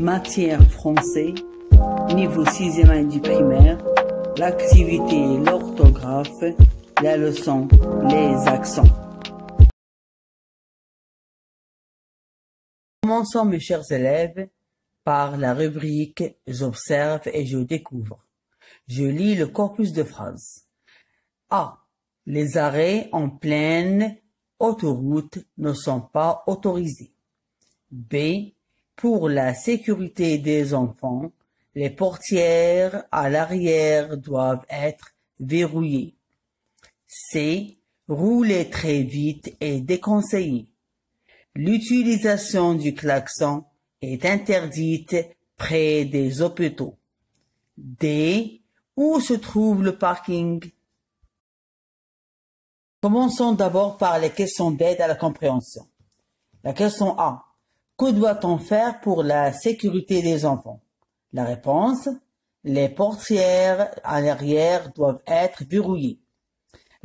Matière français, niveau 6e année du primaire, l'activité et l'orthographe, la leçon, les accents. Commençons mes chers élèves par la rubrique « J'observe et je découvre ». Je lis le corpus de phrases. A. Les arrêts en pleine autoroute ne sont pas autorisés. B. Pour la sécurité des enfants, les portières à l'arrière doivent être verrouillées. C. Rouler très vite est déconseillé. L'utilisation du klaxon est interdite près des hôpitaux. D. Où se trouve le parking? Commençons d'abord par les questions d'aide à la compréhension. La question A. Que doit-on faire pour la sécurité des enfants? La réponse, les portières à l'arrière doivent être verrouillées.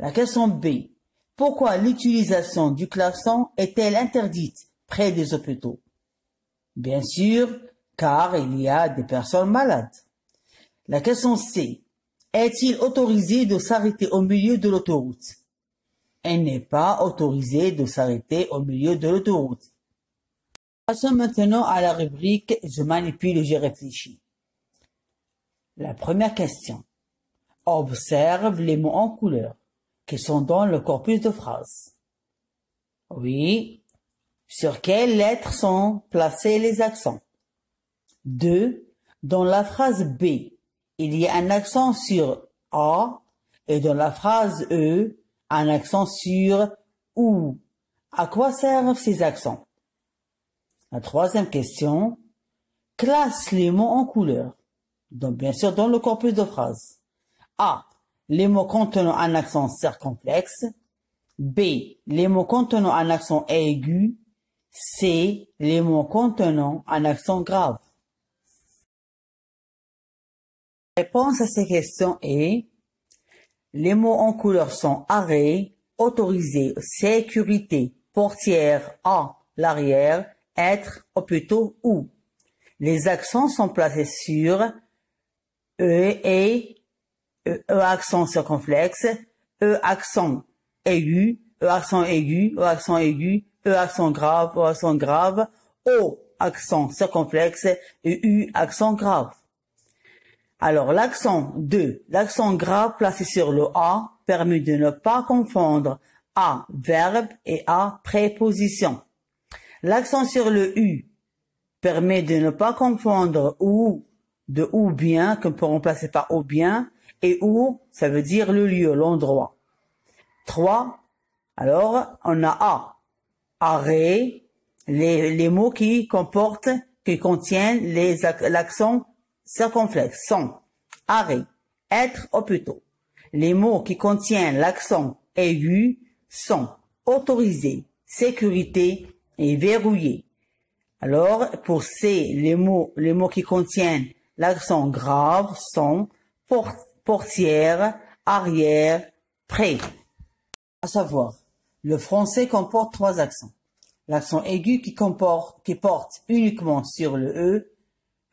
La question B. Pourquoi l'utilisation du klaxon est-elle interdite près des hôpitaux? Bien sûr, car il y a des personnes malades. La question C. Est-il autorisé de s'arrêter au milieu de l'autoroute? Il n'est pas autorisé de s'arrêter au milieu de l'autoroute. Passons maintenant à la rubrique « Je manipule et je réfléchis ». La première question. Observe les mots en couleur qui sont dans le corpus de phrases. Oui. Sur quelles lettres sont placés les accents? 2. Dans la phrase B, il y a un accent sur A et dans la phrase E, un accent sur OU. À quoi servent ces accents? La troisième question, classe les mots en couleur. Donc, bien sûr, dans le corpus de phrases. A. Les mots contenant un accent circonflexe. B. Les mots contenant un accent aigu. C. Les mots contenant un accent grave. La réponse à ces questions est les mots en couleur sont arrêt, autorisé, sécurité, portière, à, l'arrière, être, hôpitaux, où. Les accents sont placés sur E et E accent circonflexe, E accent aigu, E accent aigu, E accent aigu, E accent grave, O accent grave, O accent circonflexe et U accent grave. Alors, l'accent grave placé sur le A permet de ne pas confondre A, verbe et A, préposition. L'accent sur le U permet de ne pas confondre OU de ou bien, qu'on peut remplacer par ou bien, et où, ça veut dire le lieu, l'endroit. 3. Alors, on a A, arrêt, les mots qui contiennent l'accent circonflexe sont arrêt, être, hôpitaux. Les mots qui contiennent l'accent aigu sont autorisé, sécurité et verrouillé. Alors, pour C, les mots qui contiennent l'accent grave sont portière, arrière, près. À savoir, le français comporte 3 accents. L'accent aigu qui porte uniquement sur le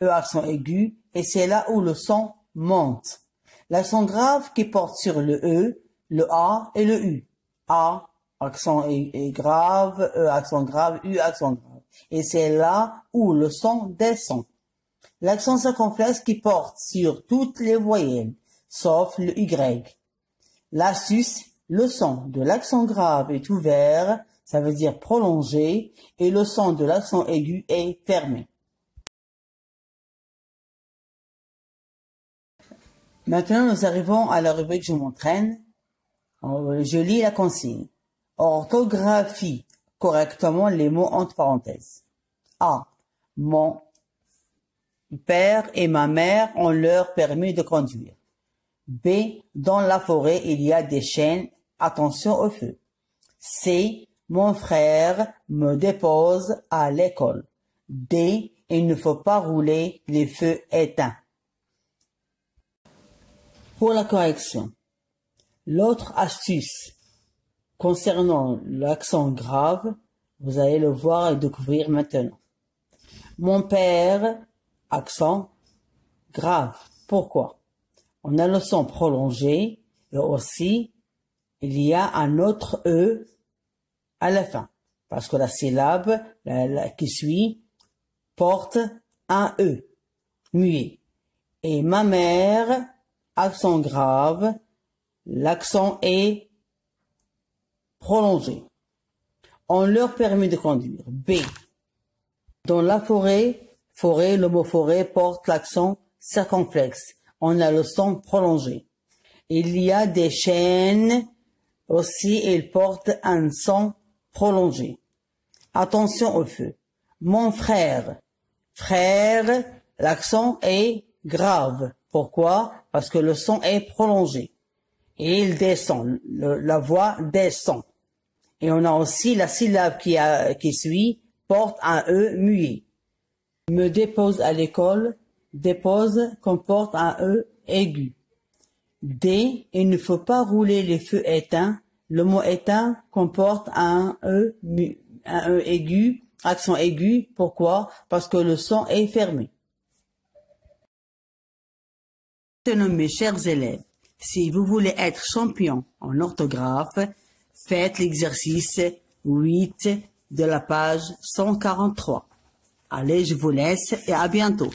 E accent aigu, et c'est là où le son monte. L'accent grave qui porte sur le E, le A et le U. A, accent grave, E accent grave, U accent grave. Et c'est là où le son descend. L'accent circonflexe qui porte sur toutes les voyelles, sauf le Y. L'astuce, le son de l'accent grave est ouvert, ça veut dire prolongé, et le son de l'accent aigu est fermé. Maintenant, nous arrivons à la rubrique « Je m'entraîne ». Je lis la consigne. Orthographie correctement les mots entre parenthèses. A. Mon père et ma mère ont leur permis de conduire. B. Dans la forêt, il y a des chênes. Attention au feu. C. Mon frère me dépose à l'école. D. Il ne faut pas rouler les feux éteints. Pour la correction, l'autre astuce concernant l'accent grave, vous allez le voir et découvrir maintenant. Mon père accent grave. Pourquoi? On a le son prolongé et aussi il y a un autre E à la fin. Parce que la syllabe qui suit porte un E muet. Et ma mère, accent grave, l'accent est prolongé. On leur permet de conduire. B. Dans la forêt, le mot forêt porte l'accent circonflexe. On a le son prolongé. Il y a des chênes aussi, ils portent un son prolongé. Attention au feu. Mon frère. Frère, l'accent est grave. Pourquoi? Parce que le son est prolongé. Et il descend. La voix descend. Et on a aussi la syllabe qui suit porte un E muet. Me dépose à l'école. Dépose comporte un E aigu. D. Il ne faut pas rouler les feux éteints. Le mot éteint comporte un E aigu, accent aigu. Pourquoi? Parce que le son est fermé. Maintenant, mes chers élèves, si vous voulez être champion en orthographe, faites l'exercice 8 de la page 143. Allez, je vous laisse et à bientôt.